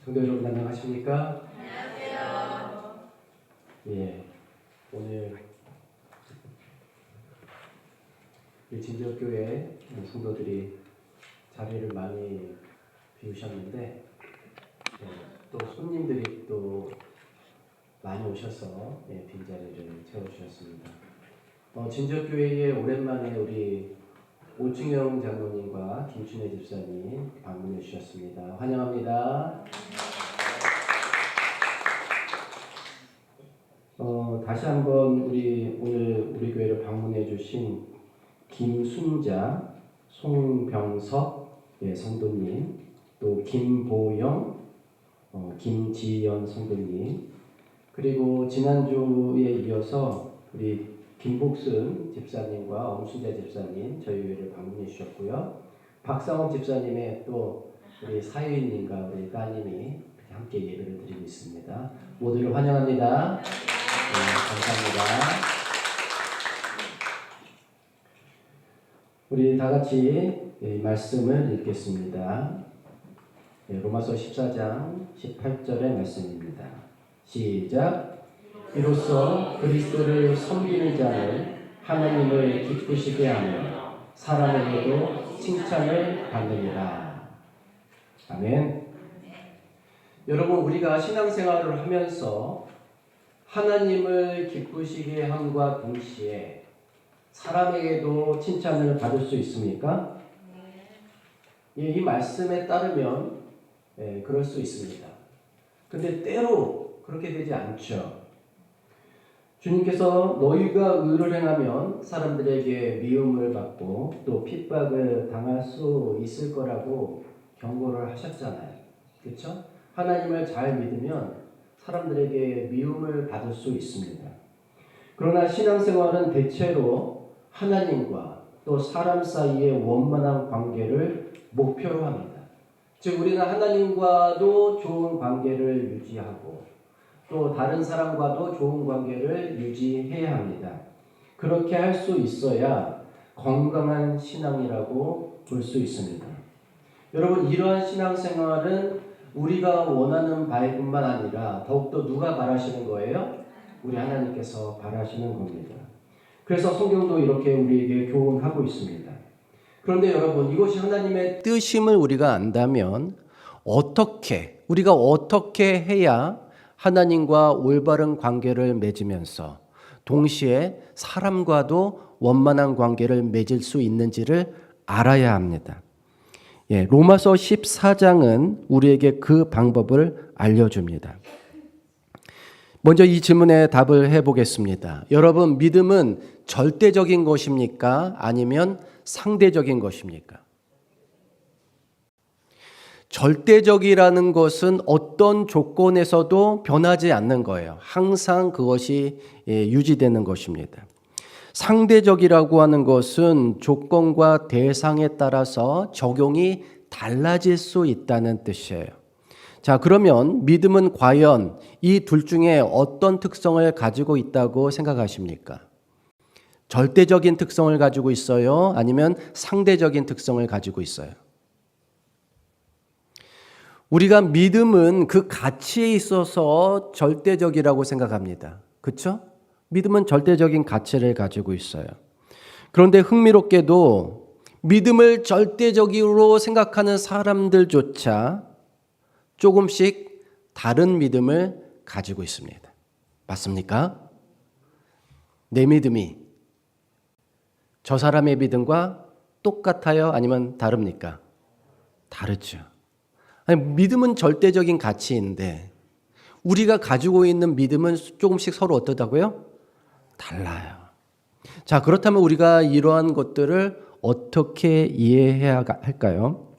성도 여러분 안녕하십니까? 안녕하세요. 예, 오늘 이 진저교회 성도들이 자리를 많이 비우셨는데 또 손님들이 또 많이 오셔서 빈자리를 채워주셨습니다. 진저교회에 오랜만에 우리 오충영 장로님과 김춘혜 집사님 방문해 주셨습니다. 환영합니다. 다시 한번 오늘 우리 교회를 방문해 주신 김순자, 송병석 성도님, 또 김보영, 김지연 성도님, 그리고 지난주에 이어서 우리 김복순 집사님과 엄순자 집사님 저희 교회를 방문해 주셨고요. 박상욱 집사님의 또 우리 사유인님과 우리 따님이 함께 예배를 드리고 있습니다. 모두를 환영합니다. 감사합니다. 우리 다 같이 말씀을 읽겠습니다. 로마서 14장 18절의 말씀입니다. 시작. 이로써 그리스도를 섬기는 자는 하나님을 기쁘시게 하며 사람에게도 칭찬을 받느니라. 아멘. 여러분, 우리가 신앙생활을 하면서 하나님을 기쁘시게 함과 동시에 사람에게도 칭찬을 받을 수 있습니까? 이 말씀에 따르면 그럴 수 있습니다. 근데 때로 그렇게 되지 않죠. 주님께서 너희가 의를 행하면 사람들에게 미움을 받고 또 핍박을 당할 수 있을 거라고 경고를 하셨잖아요. 그렇죠? 하나님을 잘 믿으면 사람들에게 미움을 받을 수 있습니다. 그러나 신앙생활은 대체로 하나님과 또 사람 사이의 원만한 관계를 목표로 합니다. 즉 우리는 하나님과도 좋은 관계를 유지하고 또 다른 사람과도 좋은 관계를 유지해야 합니다. 그렇게 할 수 있어야 건강한 신앙이라고 볼 수 있습니다. 여러분, 이러한 신앙생활은 우리가 원하는 바뿐만 아니라 더욱더 누가 바라시는 거예요? 우리 하나님께서 바라시는 겁니다. 그래서 성경도 이렇게 우리에게 교훈하고 있습니다. 그런데 여러분, 이것이 하나님의 뜻임을 우리가 안다면 우리가 어떻게 해야 하나님과 올바른 관계를 맺으면서 동시에 사람과도 원만한 관계를 맺을 수 있는지를 알아야 합니다. 로마서 14장은 우리에게 그 방법을 알려줍니다. 먼저 이 질문에 답을 해보겠습니다. 여러분, 믿음은 절대적인 것입니까? 아니면 상대적인 것입니까? 절대적이라는 것은 어떤 조건에서도 변하지 않는 거예요. 항상 그것이 유지되는 것입니다. 상대적이라고 하는 것은 조건과 대상에 따라서 적용이 달라질 수 있다는 뜻이에요. 자, 그러면 믿음은 과연 이 둘 중에 어떤 특성을 가지고 있다고 생각하십니까? 절대적인 특성을 가지고 있어요? 아니면 상대적인 특성을 가지고 있어요? 우리가 믿음은 그 가치에 있어서 절대적이라고 생각합니다. 그렇죠? 믿음은 절대적인 가치를 가지고 있어요. 그런데 흥미롭게도 믿음을 절대적으로 생각하는 사람들조차 조금씩 다른 믿음을 가지고 있습니다. 맞습니까? 내 믿음이 저 사람의 믿음과 똑같아요? 아니면 다릅니까? 다르죠. 믿음은 절대적인 가치인데 우리가 가지고 있는 믿음은 조금씩 서로 어떠다고요? 달라요. 자, 그렇다면 우리가 이러한 것들을 어떻게 이해해야 할까요?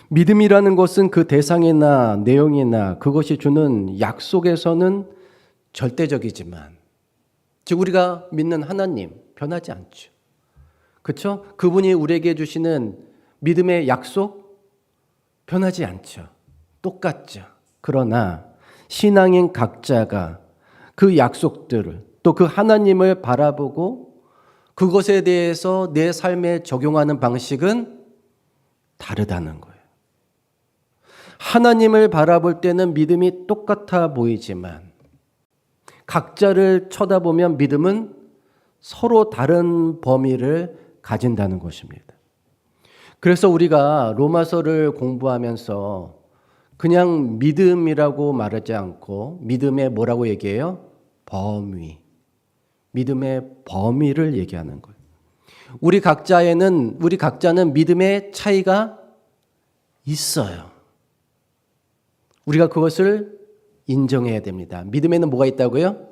믿음이라는 것은 그 대상이나 내용이나 그것이 주는 약속에서는 절대적이지만, 즉 우리가 믿는 하나님 변하지 않죠. 그렇죠? 그분이 우리에게 주시는 믿음의 약속 변하지 않죠. 똑같죠. 그러나 신앙인 각자가 그 약속들을 또 그 하나님을 바라보고 그것에 대해서 내 삶에 적용하는 방식은 다르다는 거예요. 하나님을 바라볼 때는 믿음이 똑같아 보이지만 각자를 쳐다보면 믿음은 서로 다른 범위를 가진다는 것입니다. 그래서 우리가 로마서를 공부하면서 그냥 믿음이라고 말하지 않고 믿음의 뭐라고 얘기해요? 범위. 믿음의 범위를 얘기하는 거예요. 우리 각자는 믿음의 차이가 있어요. 우리가 그것을 인정해야 됩니다. 믿음에는 뭐가 있다고요?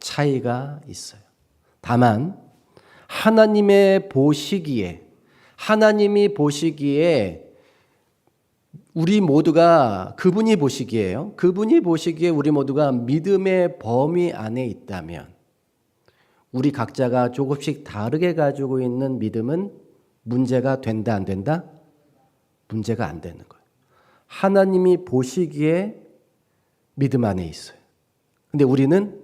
차이가 있어요. 다만 하나님이 보시기에 우리 모두가 그분이 보시기에 우리 모두가 믿음의 범위 안에 있다면 우리 각자가 조금씩 다르게 가지고 있는 믿음은 문제가 된다 안 된다? 문제가 안 되는 거예요. 하나님이 보시기에 믿음 안에 있어요. 근데 우리는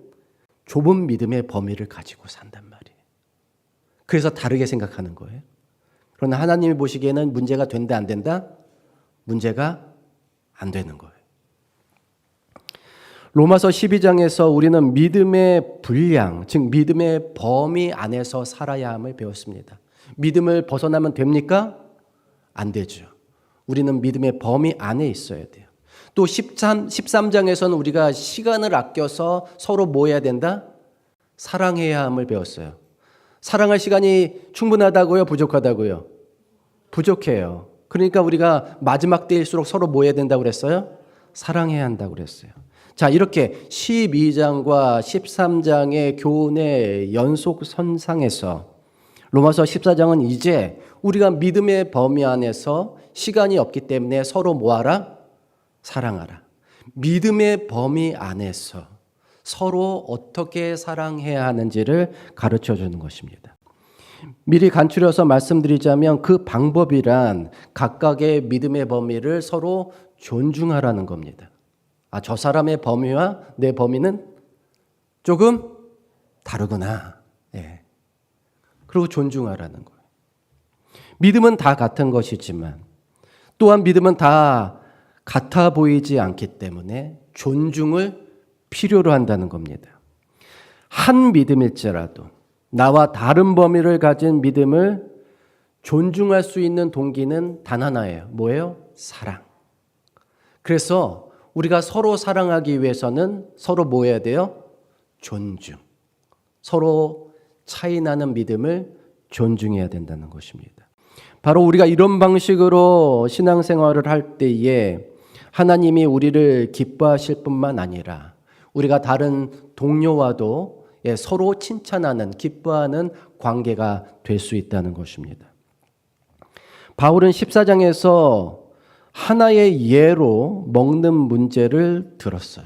좁은 믿음의 범위를 가지고 산단 말이에요. 그래서 다르게 생각하는 거예요. 그러나 하나님이 보시기에는 문제가 된다 안 된다? 문제가 안 되는 거예요. 로마서 12장에서 우리는 믿음의 분량, 즉 믿음의 범위 안에서 살아야 함을 배웠습니다. 믿음을 벗어나면 됩니까? 안 되죠. 우리는 믿음의 범위 안에 있어야 돼요. 또 13장에서는 우리가 시간을 아껴서 서로 뭐 해야 된다? 사랑해야 함을 배웠어요. 사랑할 시간이 충분하다고요? 부족하다고요? 부족해요. 그러니까 우리가 마지막 때일수록 서로 뭐 해야 된다고 그랬어요? 사랑해야 한다고 그랬어요. 자, 이렇게 12장과 13장의 교훈의 연속선상에서 로마서 14장은 이제 우리가 믿음의 범위 안에서 시간이 없기 때문에 서로 뭐하라? 사랑하라. 믿음의 범위 안에서 서로 어떻게 사랑해야 하는지를 가르쳐 주는 것입니다. 미리 간추려서 말씀드리자면 그 방법이란 각각의 믿음의 범위를 서로 존중하라는 겁니다. 저 사람의 범위와 내 범위는 조금 다르구나. 예. 그리고 존중하라는 거예요. 믿음은 다 같은 것이지만 또한 믿음은 다 같아 보이지 않기 때문에 존중을 필요로 한다는 겁니다. 한 믿음일지라도 나와 다른 범위를 가진 믿음을 존중할 수 있는 동기는 단 하나예요. 뭐예요? 사랑. 그래서 우리가 서로 사랑하기 위해서는 서로 뭐 해야 돼요? 존중. 서로 차이 나는 믿음을 존중해야 된다는 것입니다. 바로 우리가 이런 방식으로 신앙생활을 할 때에 하나님이 우리를 기뻐하실 뿐만 아니라 우리가 다른 동료와도 서로 칭찬하는, 기뻐하는 관계가 될 수 있다는 것입니다. 바울은 14장에서 하나의 예로 먹는 문제를 들었어요.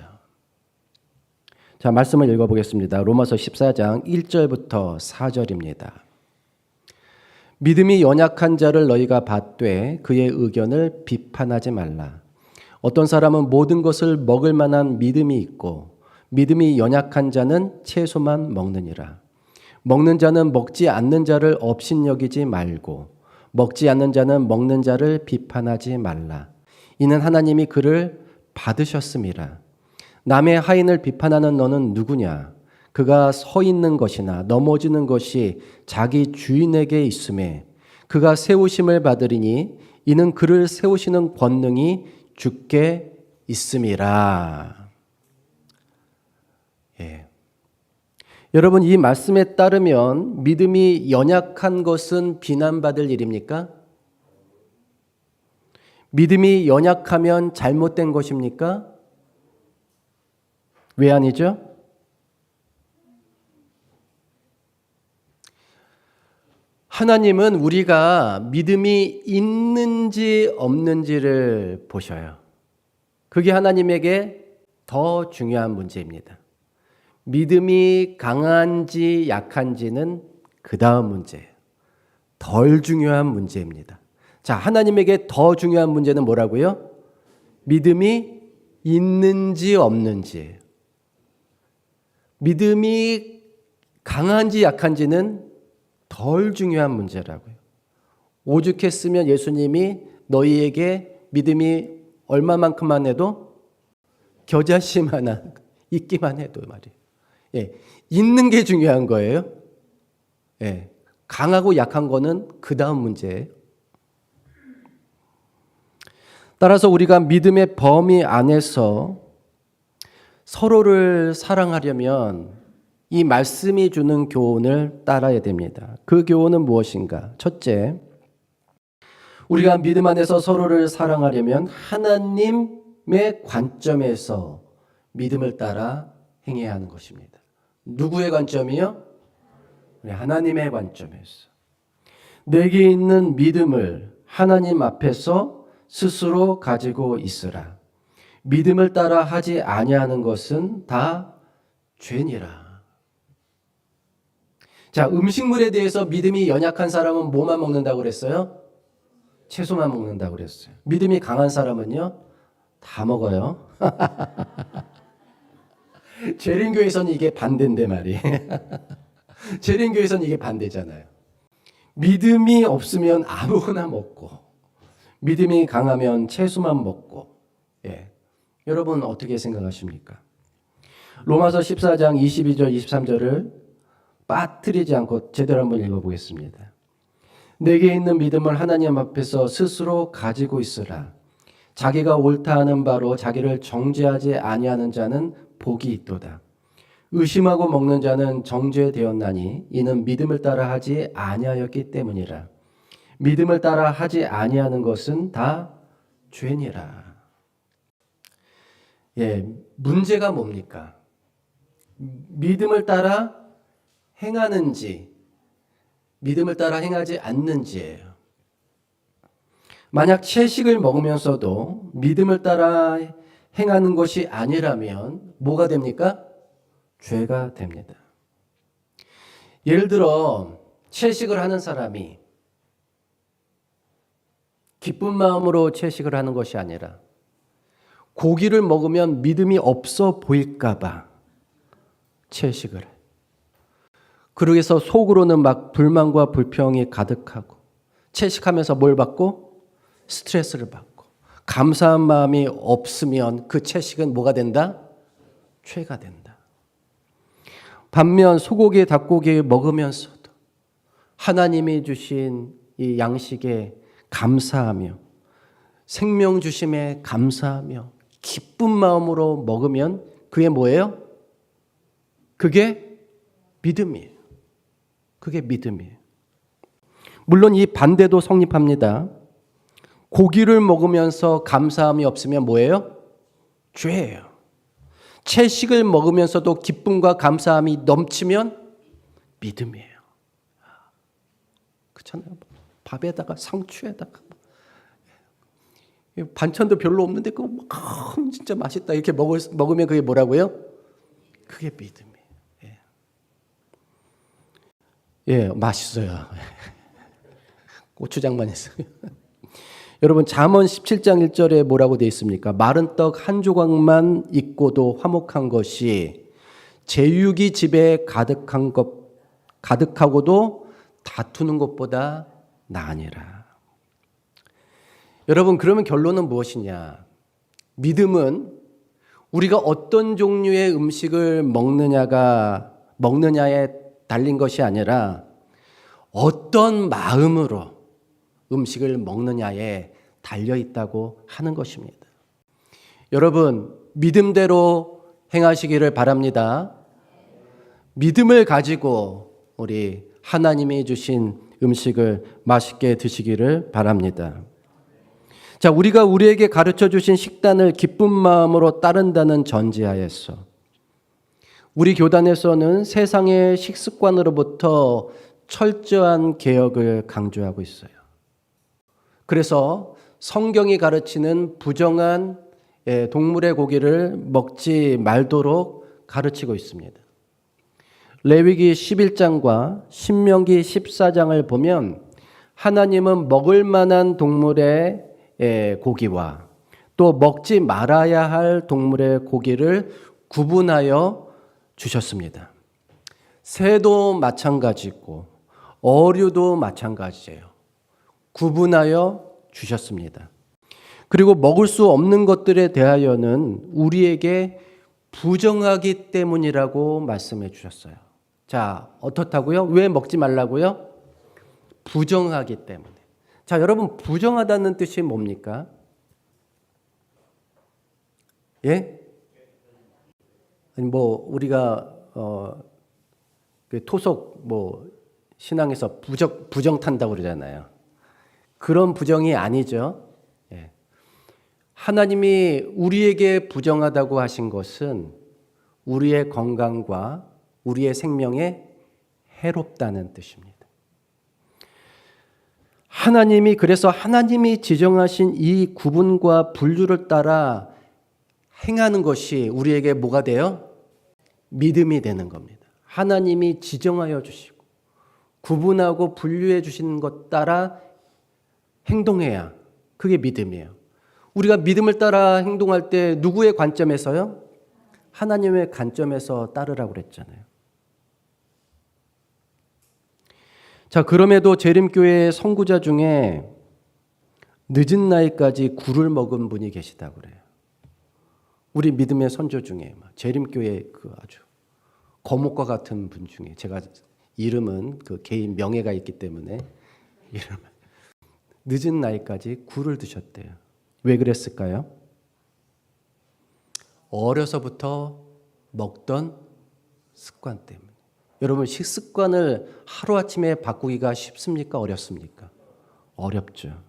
자, 말씀을 읽어보겠습니다. 로마서 14장 1절부터 4절입니다. 믿음이 연약한 자를 너희가 받되 그의 의견을 비판하지 말라. 어떤 사람은 모든 것을 먹을 만한 믿음이 있고 믿음이 연약한 자는 채소만 먹느니라. 먹는 자는 먹지 않는 자를 업신여기지 말고 먹지 않는 자는 먹는 자를 비판하지 말라. 이는 하나님이 그를 받으셨음이라. 남의 하인을 비판하는 너는 누구냐? 그가 서 있는 것이나 넘어지는 것이 자기 주인에게 있음에 그가 세우심을 받으리니 이는 그를 세우시는 권능이 주께 있음이라. 예. 여러분, 이 말씀에 따르면 믿음이 연약한 것은 비난받을 일입니까? 믿음이 연약하면 잘못된 것입니까? 왜 아니죠? 하나님은 우리가 믿음이 있는지 없는지를 보셔요. 그게 하나님에게 더 중요한 문제입니다. 믿음이 강한지 약한지는 그 다음 문제예요. 덜 중요한 문제입니다. 자, 하나님에게 더 중요한 문제는 뭐라고요? 믿음이 있는지 없는지예요. 믿음이 강한지 약한지는 덜 중요한 문제라고요. 오죽했으면 예수님이 너희에게 믿음이 얼마만큼만 해도 겨자씨만한 있기만 해도 말이에요. 예, 있는 게 중요한 거예요. 예, 강하고 약한 거는 그 다음 문제예요. 따라서 우리가 믿음의 범위 안에서 서로를 사랑하려면 이 말씀이 주는 교훈을 따라야 됩니다. 그 교훈은 무엇인가? 첫째, 우리가 믿음 안에서 서로를 사랑하려면 하나님의 관점에서 믿음을 따라 행해야 하는 것입니다. 누구의 관점이요? 하나님의 관점에서. 내게 있는 믿음을 하나님 앞에서 스스로 가지고 있으라. 믿음을 따라 하지 아니하는 것은 다 죄니라. 자, 음식물에 대해서 믿음이 연약한 사람은 뭐만 먹는다고 그랬어요? 채소만 먹는다고 그랬어요. 믿음이 강한 사람은요? 다 먹어요. 재림교에서는 이게 반대인데 말이에요. 재림교에서는 이게 반대잖아요. 믿음이 없으면 아무거나 먹고 믿음이 강하면 채소만 먹고. 예. 여러분 어떻게 생각하십니까? 로마서 14장 22절 23절을 빠뜨리지 않고 제대로 한번 읽어보겠습니다. 내게 있는 믿음을 하나님 앞에서 스스로 가지고 있으라. 자기가 옳다 하는 바로 자기를 정죄하지 아니하는 자는 복이 있도다. 의심하고 먹는 자는 정죄되었나니 이는 믿음을 따라 하지 아니하였기 때문이라. 믿음을 따라 하지 아니하는 것은 다 죄니라. 예, 문제가 뭡니까? 믿음을 따라 행하는지, 믿음을 따라 행하지 않는지예요. 만약 채식을 먹으면서도 믿음을 따라 행하는 것이 아니라면 뭐가 됩니까? 죄가 됩니다. 예를 들어 채식을 하는 사람이 기쁜 마음으로 채식을 하는 것이 아니라 고기를 먹으면 믿음이 없어 보일까 봐 채식을 해. 그러고서 속으로는 막 불만과 불평이 가득하고 채식하면서 뭘 받고? 스트레스를 받고 감사한 마음이 없으면 그 채식은 뭐가 된다? 죄가 된다. 반면 소고기, 닭고기 먹으면서도 하나님이 주신 이 양식에 감사하며 생명 주심에 감사하며 기쁜 마음으로 먹으면 그게 뭐예요? 그게 믿음이에요. 그게 믿음이에요. 물론 이 반대도 성립합니다. 고기를 먹으면서 감사함이 없으면 뭐예요? 죄예요. 채식을 먹으면서도 기쁨과 감사함이 넘치면 믿음이에요. 그렇잖아요. 밥에다가 상추에다가 반찬도 별로 없는데 그거 진짜 맛있다 이렇게 먹으면 그게 뭐라고요? 그게 믿음이에요. 예, 맛있어요. 고추장만 있어요. 여러분 잠언 17장 1절에 뭐라고 되어 있습니까? 마른 떡 한 조각만 있고도 화목한 것이 제육이 집에 가득하고도 다투는 것보다 나으니라. 여러분 그러면 결론은 무엇이냐? 믿음은 우리가 어떤 종류의 음식을 먹느냐에 달린 것이 아니라 어떤 마음으로 음식을 먹느냐에 달려 있다고 하는 것입니다. 여러분 믿음대로 행하시기를 바랍니다. 믿음을 가지고 우리 하나님이 주신 음식을 맛있게 드시기를 바랍니다. 자, 우리가 우리에게 가르쳐 주신 식단을 기쁜 마음으로 따른다는 전제하에서 우리 교단에서는 세상의 식습관으로부터 철저한 개혁을 강조하고 있어요. 그래서 성경이 가르치는 부정한 동물의 고기를 먹지 말도록 가르치고 있습니다. 레위기 11장과 신명기 14장을 보면 하나님은 먹을 만한 동물의 고기와 또 먹지 말아야 할 동물의 고기를 구분하여 주셨습니다. 새도 마찬가지고 어류도 마찬가지예요. 구분하여 주셨습니다. 그리고 먹을 수 없는 것들에 대하여는 우리에게 부정하기 때문이라고 말씀해 주셨어요. 자, 어떻다고요? 왜 먹지 말라고요? 부정하기 때문에. 자, 여러분, 부정하다는 뜻이 뭡니까? 예? 아니, 뭐, 우리가, 그 토속, 신앙에서 부정 탄다고 그러잖아요. 그런 부정이 아니죠. 예. 하나님이 우리에게 부정하다고 하신 것은 우리의 건강과 우리의 생명에 해롭다는 뜻입니다. 그래서 하나님이 지정하신 이 구분과 분류를 따라 행하는 것이 우리에게 뭐가 돼요? 믿음이 되는 겁니다. 하나님이 지정하여 주시고 구분하고 분류해 주신 것 따라 행동해야 그게 믿음이에요. 우리가 믿음을 따라 행동할 때 누구의 관점에서요? 하나님의 관점에서 따르라고 그랬잖아요. 자, 그럼에도 재림교회 선구자 중에 늦은 나이까지 굴을 먹은 분이 계시다고 그래요. 우리 믿음의 선조 중에 재림교회 그 아주 거목과 같은 분 중에 제가 이름은 그 개인 명예가 있기 때문에 이름을 늦은 나이까지 굴을 드셨대요. 왜 그랬을까요? 어려서부터 먹던 습관 때문에. 여러분, 식습관을 하루아침에 바꾸기가 쉽습니까? 어렵습니까? 어렵죠.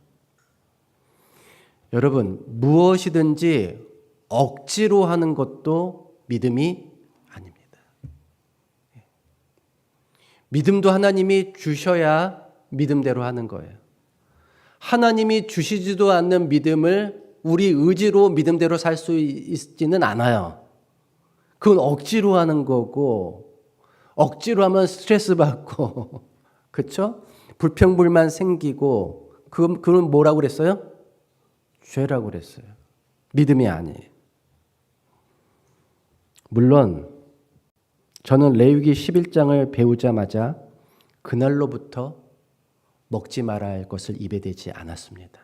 여러분, 무엇이든지 억지로 하는 것도 믿음이 아닙니다. 믿음도 하나님이 주셔야 믿음대로 하는 거예요. 하나님이 주시지도 않는 믿음을 우리 의지로 믿음대로 살 수 있지는 않아요. 그건 억지로 하는 거고, 억지로 하면 스트레스 받고, 그렇죠? 불평불만 생기고, 그건 뭐라고 그랬어요? 죄라고 그랬어요. 믿음이 아니에요. 물론 저는 레위기 11장을 배우자마자 그날로부터 먹지 말아야 할 것을 입에 대지 않았습니다.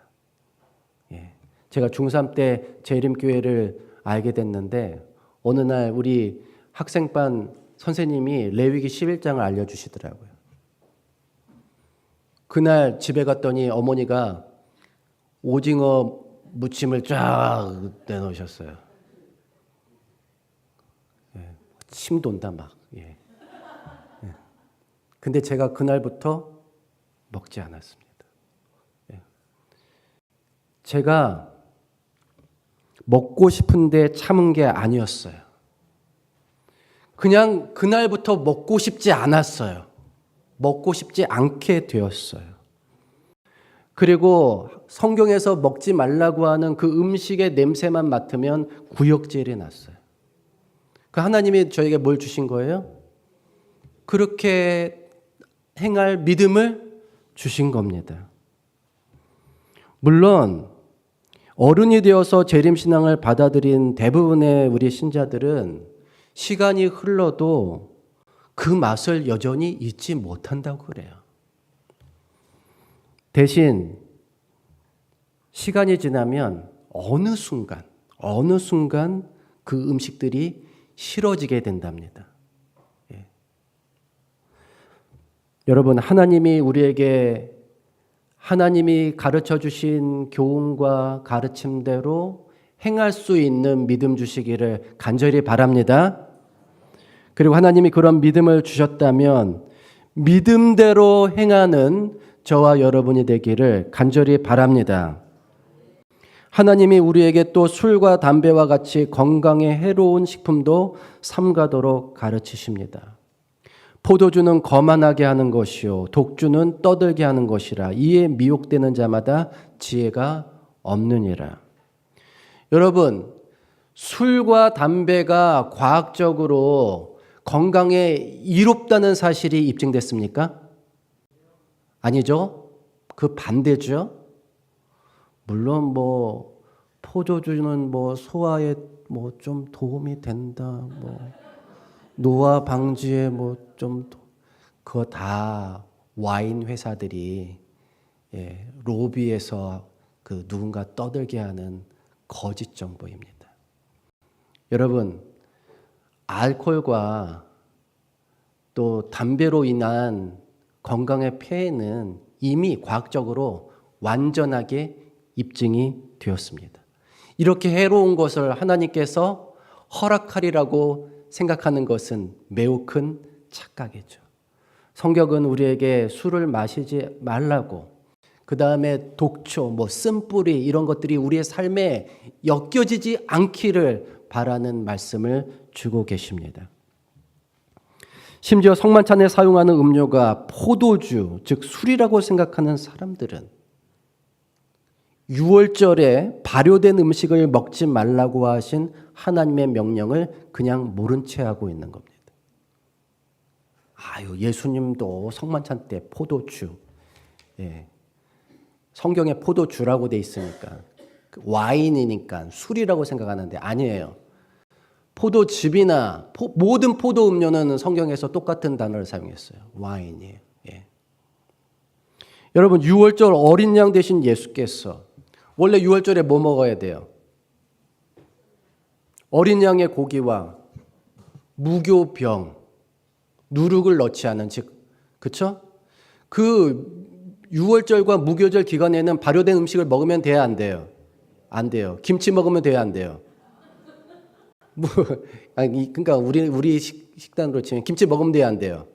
예. 제가 중3 때 재림교회를 알게 됐는데 어느 날 우리 학생반 선생님이 레위기 11장을 알려주시더라고요. 그날 집에 갔더니 어머니가 오징어 무침을 쫙 내놓으셨어요. 예. 침 돈다 막. 예. 예. 근데 제가 그날부터 먹지 않았습니다. 예. 제가 먹고 싶은데 참은 게 아니었어요. 그냥 그날부터 먹고 싶지 않았어요. 먹고 싶지 않게 되었어요. 그리고 성경에서 먹지 말라고 하는 그 음식의 냄새만 맡으면 구역질이 났어요. 그 하나님이 저에게 뭘 주신 거예요? 그렇게 행할 믿음을 주신 겁니다. 물론 어른이 되어서 재림신앙을 받아들인 대부분의 우리 신자들은 시간이 흘러도 그 맛을 여전히 잊지 못한다고 그래요. 대신 시간이 지나면 어느 순간 그 음식들이 싫어지게 된답니다. 예. 여러분, 하나님이 가르쳐 주신 교훈과 가르침대로 행할 수 있는 믿음 주시기를 간절히 바랍니다. 그리고 하나님이 그런 믿음을 주셨다면 믿음대로 행하는 저와 여러분이 되기를 간절히 바랍니다. 하나님이 우리에게 또 술과 담배와 같이 건강에 해로운 식품도 삼가도록 가르치십니다. 포도주는 거만하게 하는 것이요 독주는 떠들게 하는 것이라 이에 미혹되는 자마다 지혜가 없느니라. 여러분, 술과 담배가 과학적으로 건강에 이롭다는 사실이 입증됐습니까? 아니죠. 그 반대죠. 물론 포도주는 소화에 좀 도움이 된다. 노화 방지에 그거 다 와인 회사들이 로비해서 그 누군가 떠들게 하는 거짓 정보입니다. 여러분, 알코올과 또 담배로 인한 건강의 폐해는 이미 과학적으로 완전하게 입증이 되었습니다. 이렇게 해로운 것을 하나님께서 허락하리라고 생각하는 것은 매우 큰 착각이죠. 성경은 우리에게 술을 마시지 말라고, 그 다음에 독초, 쓴뿌리 이런 것들이 우리의 삶에 엮여지지 않기를 바라는 말씀을 주고 계십니다. 심지어 성만찬에 사용하는 음료가 포도주, 즉 술이라고 생각하는 사람들은 유월절에 발효된 음식을 먹지 말라고 하신 하나님의 명령을 그냥 모른 채 하고 있는 겁니다. 예수님도 성만찬 때 포도주, 성경에 포도주라고 돼 있으니까 와인이니까 술이라고 생각하는데 아니에요. 포도즙이나 모든 포도 음료는 성경에서 똑같은 단어를 사용했어요. 와인이에요. 여러분, 유월절 어린 양 대신 예수께서 원래 유월절에 뭐 먹어야 돼요? 어린 양의 고기와 무교병, 누룩을 넣지 않은, 그쵸? 그 유월절과 무교절 기간에는 발효된 음식을 먹으면 돼야 안 돼요? 안 돼요. 김치 먹으면 돼야 안 돼요? 그러니까 우리 식단으로 치면 김치 먹으면 돼야 안 돼요?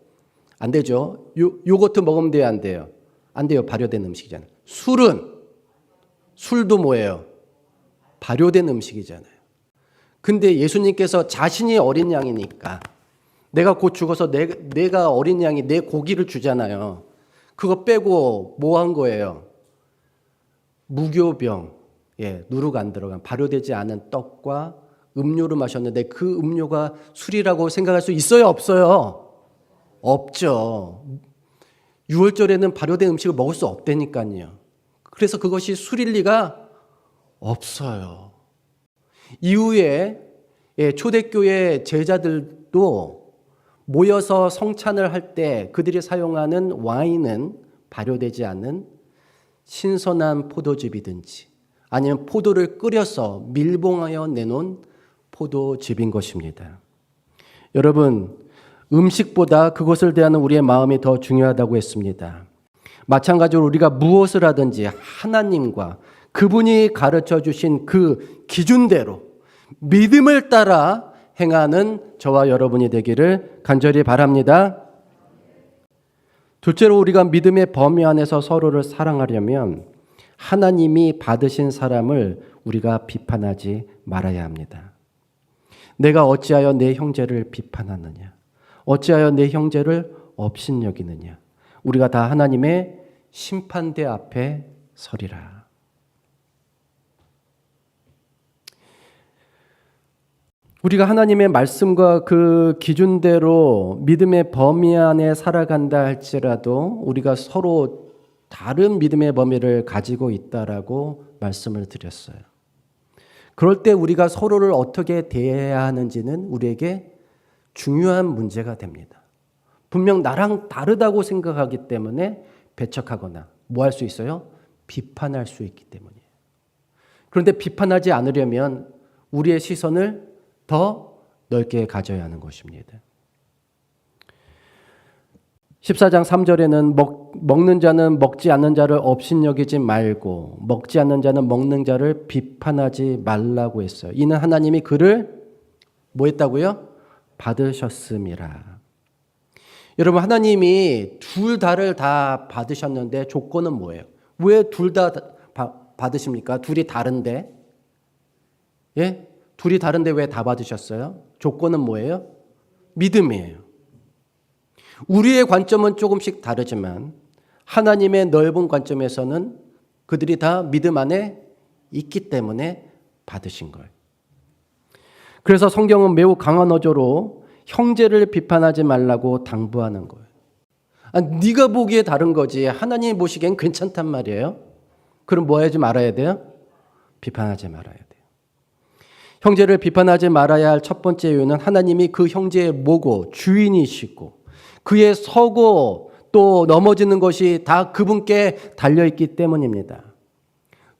안 되죠. 요거트 먹으면 돼야 안 돼요? 안 돼요. 발효된 음식이잖아요. 술도 뭐예요? 발효된 음식이잖아요. 근데 예수님께서 자신이 어린 양이니까 내가 곧 죽어서 내가 어린 양이 내 고기를 주잖아요. 그거 빼고 뭐 한 거예요? 무교병, 누룩 안 들어간 발효되지 않은 떡과 음료를 마셨는데 그 음료가 술이라고 생각할 수 있어요? 없어요? 없죠. 유월절에는 발효된 음식을 먹을 수 없다니까요. 그래서 그것이 술일 리가 없어요. 이후에 초대교회 제자들도 모여서 성찬을 할 때 그들이 사용하는 와인은 발효되지 않은 신선한 포도즙이든지 아니면 포도를 끓여서 밀봉하여 내놓은 포도즙인 것입니다. 여러분, 음식보다 그것을 대하는 우리의 마음이 더 중요하다고 했습니다. 마찬가지로 우리가 무엇을 하든지 하나님과 그분이 가르쳐 주신 그 기준대로 믿음을 따라 행하는 저와 여러분이 되기를 간절히 바랍니다. 둘째로, 우리가 믿음의 범위 안에서 서로를 사랑하려면 하나님이 받으신 사람을 우리가 비판하지 말아야 합니다. 내가 어찌하여 내 형제를 비판하느냐? 어찌하여 내 형제를 업신여기느냐? 우리가 다 하나님의 심판대 앞에 서리라. 우리가 하나님의 말씀과 그 기준대로 믿음의 범위 안에 살아간다 할지라도 우리가 서로 다른 믿음의 범위를 가지고 있다라고 말씀을 드렸어요. 그럴 때 우리가 서로를 어떻게 대해야 하는지는 우리에게 중요한 문제가 됩니다. 분명 나랑 다르다고 생각하기 때문에 배척하거나 뭐 할 수 있어요? 비판할 수 있기 때문이에요. 그런데 비판하지 않으려면 우리의 시선을 더 넓게 가져야 하는 것입니다. 14장 3절에는 먹는 자는 먹지 않는 자를 업신여기지 말고 먹지 않는 자는 먹는 자를 비판하지 말라고 했어요. 이는 하나님이 그를 뭐 했다고요? 받으셨음이라. 여러분, 하나님이 둘 다를 다 받으셨는데 조건은 뭐예요? 왜 둘 다 받으십니까? 둘이 다른데? 둘이 다른데 왜 다 받으셨어요? 조건은 뭐예요? 믿음이에요. 우리의 관점은 조금씩 다르지만 하나님의 넓은 관점에서는 그들이 다 믿음 안에 있기 때문에 받으신 거예요. 그래서 성경은 매우 강한 어조로 형제를 비판하지 말라고 당부하는 거예요. 네가 보기에 다른 거지 하나님이 보시기엔 괜찮단 말이에요. 그럼 뭐 하지 말아야 돼요? 비판하지 말아야 돼요. 형제를 비판하지 말아야 할 첫 번째 이유는 하나님이 그 형제의 모고 주인이시고 그의 서고 또 넘어지는 것이 다 그분께 달려있기 때문입니다.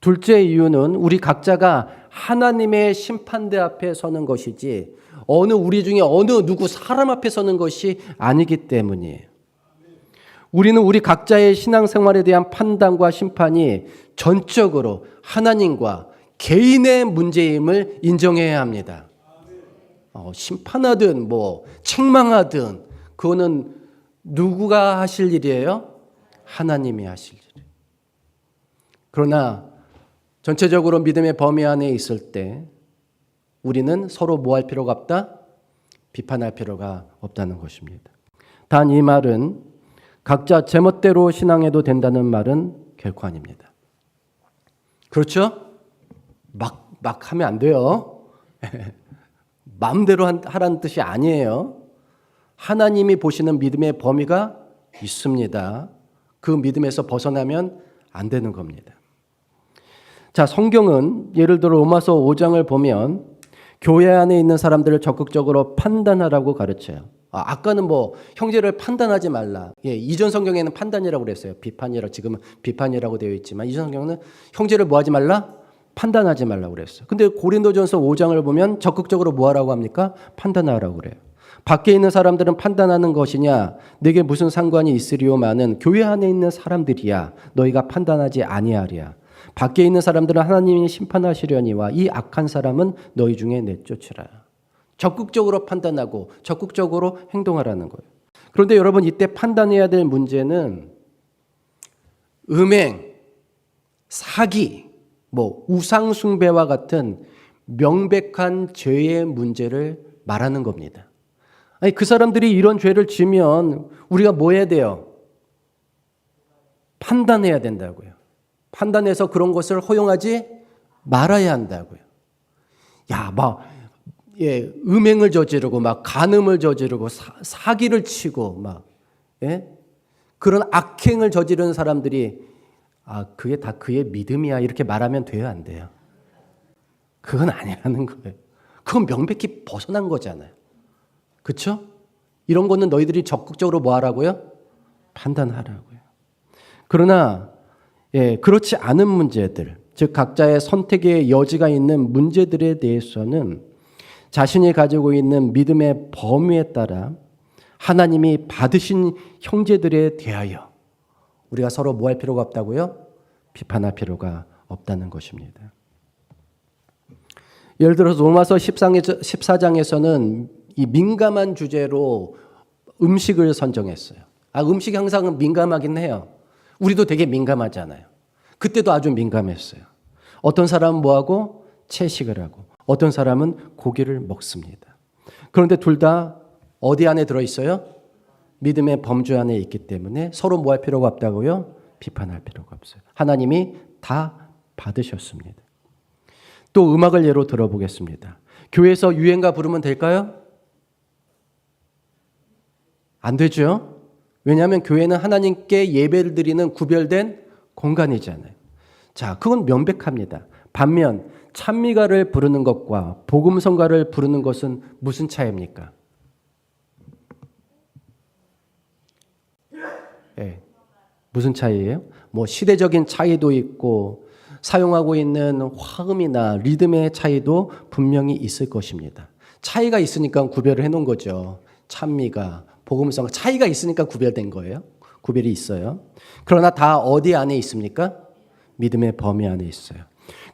둘째 이유는 우리 각자가 하나님의 심판대 앞에 서는 것이지 우리 중에 어느 누구 사람 앞에 서는 것이 아니기 때문이에요. 우리는 우리 각자의 신앙생활에 대한 판단과 심판이 전적으로 하나님과 개인의 문제임을 인정해야 합니다. 심판하든 책망하든 그거는 누구가 하실 일이에요? 하나님이 하실 일이에요. 그러나 전체적으로 믿음의 범위 안에 있을 때 우리는 서로 뭐 할 필요가 없다? 비판할 필요가 없다는 것입니다. 단 이 말은 각자 제멋대로 신앙해도 된다는 말은 결코 아닙니다. 그렇죠? 막 하면 안 돼요. 마음대로 하라는 뜻이 아니에요. 하나님이 보시는 믿음의 범위가 있습니다. 그 믿음에서 벗어나면 안 되는 겁니다. 자, 성경은 예를 들어 로마서 5장을 보면 교회 안에 있는 사람들을 적극적으로 판단하라고 가르쳐요. 아까는 형제를 판단하지 말라. 이전 성경에는 판단이라고 그랬어요. 지금은 비판이라고 되어 있지만 이전 성경은 형제를 뭐 하지 말라? 판단하지 말라고 그랬어요. 근데 고린도전서 5장을 보면 적극적으로 뭐 하라고 합니까? 판단하라고 그래요. 밖에 있는 사람들은 판단하는 것이냐? 내게 무슨 상관이 있으리오마는 교회 안에 있는 사람들이야. 너희가 판단하지 아니하리야. 밖에 있는 사람들은 하나님이 심판하시려니와 이 악한 사람은 너희 중에 내쫓으라. 적극적으로 판단하고 적극적으로 행동하라는 거예요. 그런데 여러분 이때 판단해야 될 문제는 음행, 사기, 우상 숭배와 같은 명백한 죄의 문제를 말하는 겁니다. 아니, 그 사람들이 이런 죄를 지면 우리가 뭐 해야 돼요? 판단해야 된다고요. 판단해서 그런 것을 허용하지 말아야 한다고요. 음행을 저지르고 간음을 저지르고 사기를 치고 그런 악행을 저지르는 사람들이 그게 다 그의 믿음이야 이렇게 말하면 돼요, 안 돼요? 그건 아니라는 거예요. 그건 명백히 벗어난 거잖아요. 그렇죠? 이런 거는 너희들이 적극적으로 뭐 하라고요? 판단하라고요. 그러나 그렇지 않은 문제들, 즉 각자의 선택의 여지가 있는 문제들에 대해서는 자신이 가지고 있는 믿음의 범위에 따라 하나님이 받으신 형제들에 대하여 우리가 서로 뭐 할 필요가 없다고요? 비판할 필요가 없다는 것입니다. 예를 들어서 로마서 14장에서는 이 민감한 주제로 음식을 선정했어요. 음식이 항상 민감하긴 해요. 우리도 되게 민감하잖아요. 그때도 아주 민감했어요. 어떤 사람은 뭐하고? 채식을 하고 어떤 사람은 고기를 먹습니다. 그런데 둘 다 어디 안에 들어있어요? 믿음의 범주 안에 있기 때문에 서로 뭐 할 필요가 없다고요? 비판할 필요가 없어요. 하나님이 다 받으셨습니다. 또 음악을 예로 들어보겠습니다. 교회에서 유행가 부르면 될까요? 안 되죠. 왜냐하면 교회는 하나님께 예배를 드리는 구별된 공간이잖아요. 자, 그건 명백합니다. 반면 찬미가를 부르는 것과 복음성가를 부르는 것은 무슨 차이입니까? 무슨 차이예요? 시대적인 차이도 있고 사용하고 있는 화음이나 리듬의 차이도 분명히 있을 것입니다. 차이가 있으니까 구별을 해놓은 거죠. 찬미가, 복음성 차이가 있으니까 구별된 거예요. 구별이 있어요. 그러나 다 어디 안에 있습니까? 믿음의 범위 안에 있어요.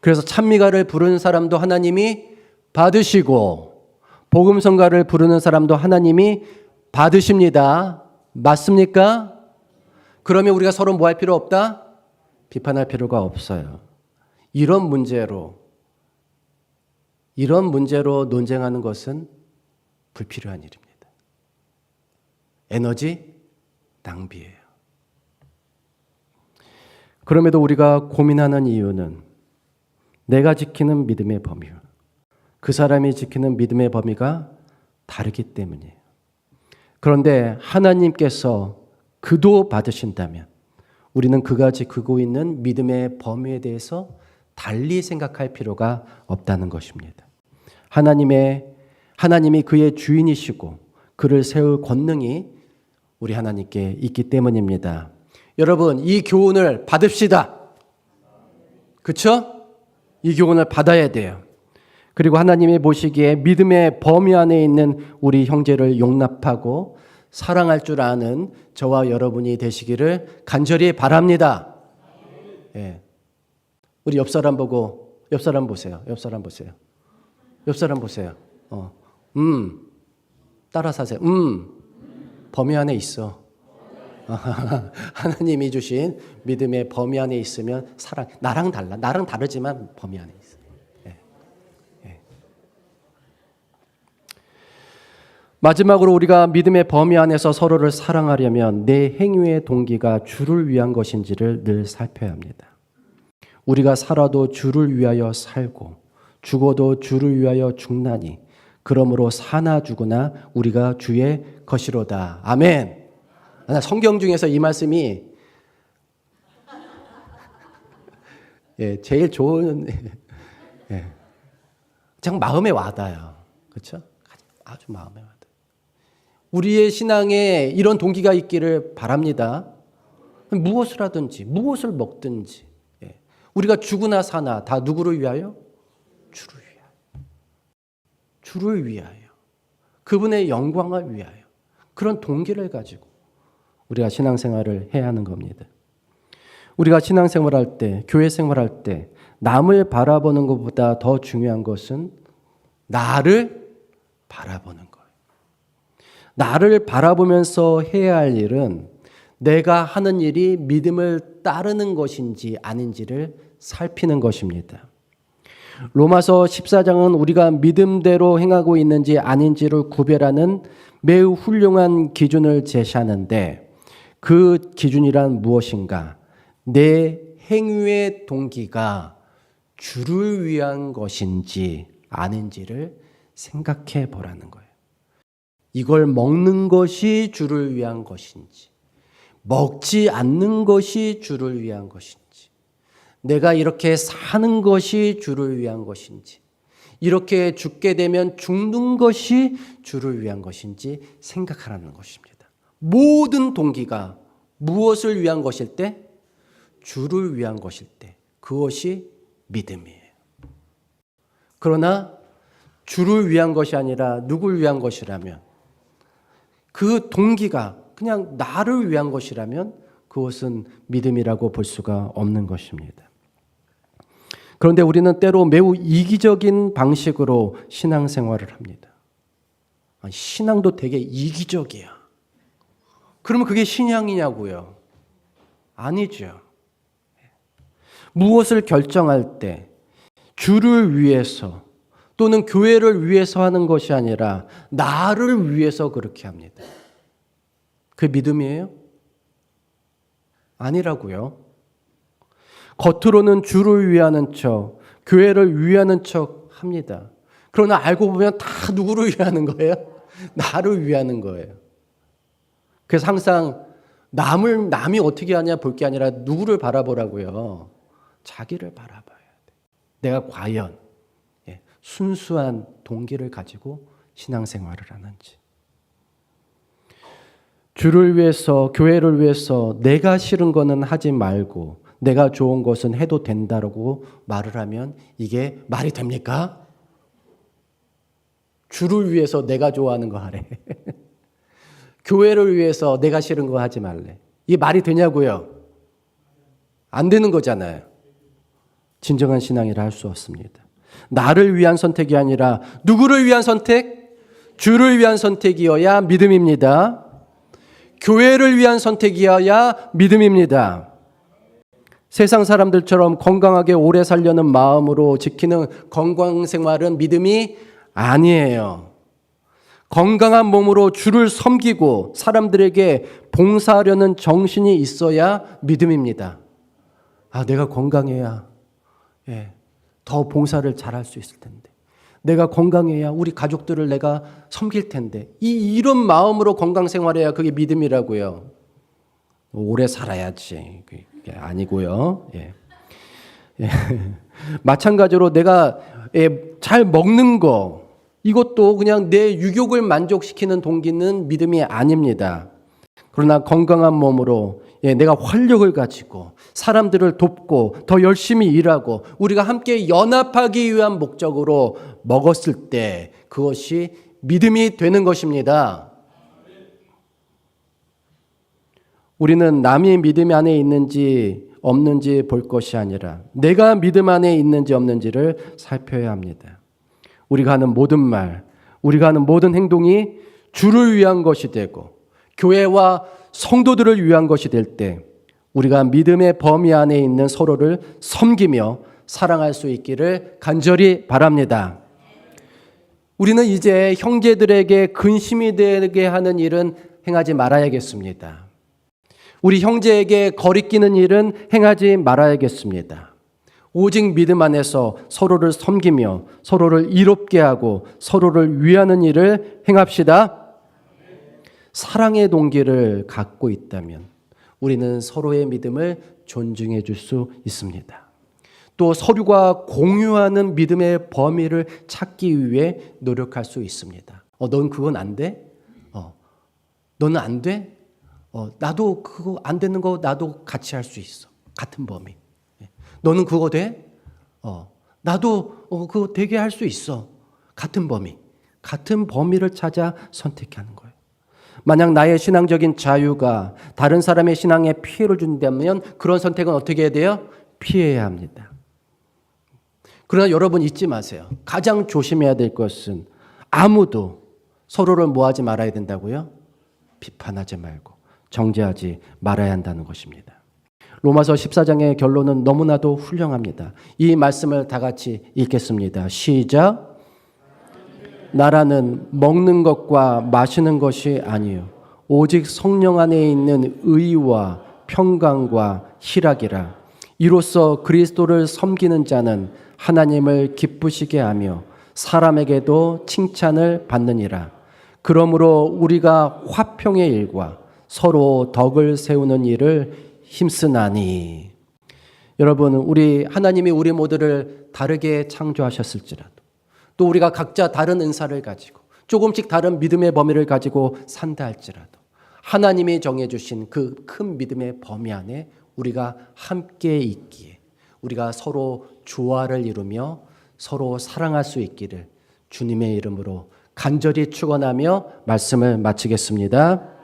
그래서 찬미가를 부르는 사람도 하나님이 받으시고 복음성가를 부르는 사람도 하나님이 받으십니다. 맞습니까? 그러면 우리가 서로 뭐 할 필요 없다? 비판할 필요가 없어요. 이런 문제로 논쟁하는 것은 불필요한 일입니다. 에너지 낭비예요. 그럼에도 우리가 고민하는 이유는 내가 지키는 믿음의 범위와 그 사람이 지키는 믿음의 범위가 다르기 때문이에요. 그런데 하나님께서 그도 받으신다면 우리는 그가 지키고 있는 믿음의 범위에 대해서 달리 생각할 필요가 없다는 것입니다. 하나님이 그의 주인이시고 그를 세울 권능이 우리 하나님께 있기 때문입니다. 여러분, 이 교훈을 받읍시다. 그렇죠? 이 교훈을 받아야 돼요. 그리고 하나님이 보시기에 믿음의 범위 안에 있는 우리 형제를 용납하고 사랑할 줄 아는 저와 여러분이 되시기를 간절히 바랍니다. 예. 우리 옆 사람 보고 옆 사람 보세요. 옆 사람 보세요. 옆 사람 보세요. 따라 사세요. 범위 안에 있어. 하나님이 주신 믿음의 범위 안에 있으면 사랑. 나랑 달라. 나랑 다르지만 범위 안에 있어. 예. 예. 마지막으로 우리가 믿음의 범위 안에서 서로를 사랑하려면 내 행위의 동기가 주를 위한 것인지를 늘 살펴야 합니다. 우리가 살아도 주를 위하여 살고 죽어도 주를 위하여 죽나니 그러므로 사나 죽으나 우리가 주의 것이로다. 아멘. 성경 중에서 이 말씀이 제일 좋은 참 마음에 와닿아요. 그렇죠? 아주 마음에 와닿아요. 우리의 신앙에 이런 동기가 있기를 바랍니다. 무엇을 하든지 무엇을 먹든지 우리가 죽으나 사나 다 누구를 위하여? 주를 위하여. 주를 위하여. 그분의 영광을 위하여. 그런 동기를 가지고 우리가 신앙생활을 해야 하는 겁니다. 우리가 신앙생활할 때, 교회 생활할 때 남을 바라보는 것보다 더 중요한 것은 나를 바라보는 거예요. 나를 바라보면서 해야 할 일은 내가 하는 일이 믿음을 따르는 것인지 아닌지를 살피는 것입니다. 로마서 14장은 우리가 믿음대로 행하고 있는지 아닌지를 구별하는 매우 훌륭한 기준을 제시하는데 그 기준이란 무엇인가? 내 행위의 동기가 주를 위한 것인지 아닌지를 생각해 보라는 거예요. 이걸 먹는 것이 주를 위한 것인지 먹지 않는 것이 주를 위한 것인지 내가 이렇게 사는 것이 주를 위한 것인지 이렇게 죽게 되면 죽는 것이 주를 위한 것인지 생각하라는 것입니다. 모든 동기가 무엇을 위한 것일 때? 주를 위한 것일 때 그것이 믿음이에요. 그러나 주를 위한 것이 아니라 누굴 위한 것이라면 그 동기가 그냥 나를 위한 것이라면 그것은 믿음이라고 볼 수가 없는 것입니다. 그런데 우리는 때로 매우 이기적인 방식으로 신앙생활을 합니다. 신앙도 되게 이기적이야. 그러면 그게 신앙이냐고요? 아니죠. 무엇을 결정할 때 주를 위해서 또는 교회를 위해서 하는 것이 아니라 나를 위해서 그렇게 합니다. 그 믿음이에요? 아니라고요. 겉으로는 주를 위하는 척, 교회를 위하는 척 합니다. 그러나 알고 보면 다 누구를 위하는 거예요? 나를 위하는 거예요. 그래서 항상 남이 어떻게 하냐 볼 게 아니라 누구를 바라보라고요? 자기를 바라봐야 돼. 내가 과연 순수한 동기를 가지고 신앙생활을 하는지. 주를 위해서, 교회를 위해서 내가 싫은 거는 하지 말고 내가 좋은 것은 해도 된다라고 말을 하면 이게 말이 됩니까? 주를 위해서 내가 좋아하는 거 하래. 교회를 위해서 내가 싫은 거 하지 말래. 이게 말이 되냐고요? 안 되는 거잖아요. 진정한 신앙이라 할 수 없습니다. 나를 위한 선택이 아니라 누구를 위한 선택? 주를 위한 선택이어야 믿음입니다. 교회를 위한 선택이어야 믿음입니다. 세상 사람들처럼 건강하게 오래 살려는 마음으로 지키는 건강 생활은 믿음이 아니에요. 건강한 몸으로 주를 섬기고 사람들에게 봉사하려는 정신이 있어야 믿음입니다. 내가 건강해야 더 봉사를 잘할 수 있을 텐데. 내가 건강해야 우리 가족들을 내가 섬길 텐데. 이런 마음으로 건강 생활해야 그게 믿음이라고요. 오래 살아야지. 그게 아니고요. 마찬가지로 내가 잘 먹는 거 이것도 그냥 내 유욕을 만족시키는 동기는 믿음이 아닙니다. 그러나 건강한 몸으로 내가 활력을 가지고 사람들을 돕고 더 열심히 일하고 우리가 함께 연합하기 위한 목적으로 먹었을 때 그것이 믿음이 되는 것입니다. 우리는 남이 믿음 안에 있는지 없는지 볼 것이 아니라 내가 믿음 안에 있는지 없는지를 살펴야 합니다. 우리가 하는 모든 말, 우리가 하는 모든 행동이 주를 위한 것이 되고 교회와 성도들을 위한 것이 될 때 우리가 믿음의 범위 안에 있는 서로를 섬기며 사랑할 수 있기를 간절히 바랍니다. 우리는 이제 형제들에게 근심이 되게 하는 일은 행하지 말아야겠습니다. 우리 형제에게 거리끼는 일은 행하지 말아야겠습니다. 오직 믿음 안에서 서로를 섬기며 서로를 이롭게 하고 서로를 위하는 일을 행합시다. 사랑의 동기를 갖고 있다면 우리는 서로의 믿음을 존중해 줄 수 있습니다. 또 서로가 공유하는 믿음의 범위를 찾기 위해 노력할 수 있습니다. 넌 그건 안 돼? 너는 안 돼? 나도 그거 안 되는 거 나도 같이 할 수 있어. 같은 범위. 너는 그거 돼? 나도 그거 되게 할 수 있어. 같은 범위. 같은 범위를 찾아 선택하는 거예요. 만약 나의 신앙적인 자유가 다른 사람의 신앙에 피해를 준다면 그런 선택은 어떻게 해야 돼요? 피해야 합니다. 그러나 여러분 잊지 마세요. 가장 조심해야 될 것은 아무도 서로를 뭐 하지 말아야 된다고요? 비판하지 말고 정죄하지 말아야 한다는 것입니다. 로마서 14장의 결론은 너무나도 훌륭합니다. 이 말씀을 다 같이 읽겠습니다. 시작. 나라는 먹는 것과 마시는 것이 아니요 오직 성령 안에 있는 의와 평강과 희락이라. 이로써 그리스도를 섬기는 자는 하나님을 기쁘시게 하며 사람에게도 칭찬을 받느니라. 그러므로 우리가 화평의 일과 서로 덕을 세우는 일을 힘쓰나니. 여러분, 우리 하나님이 우리 모두를 다르게 창조하셨을지라도 또 우리가 각자 다른 은사를 가지고 조금씩 다른 믿음의 범위를 가지고 산다 할지라도 하나님이 정해주신 그 큰 믿음의 범위 안에 우리가 함께 있기에 우리가 서로 조화를 이루며 서로 사랑할 수 있기를 주님의 이름으로 간절히 축원하며 말씀을 마치겠습니다.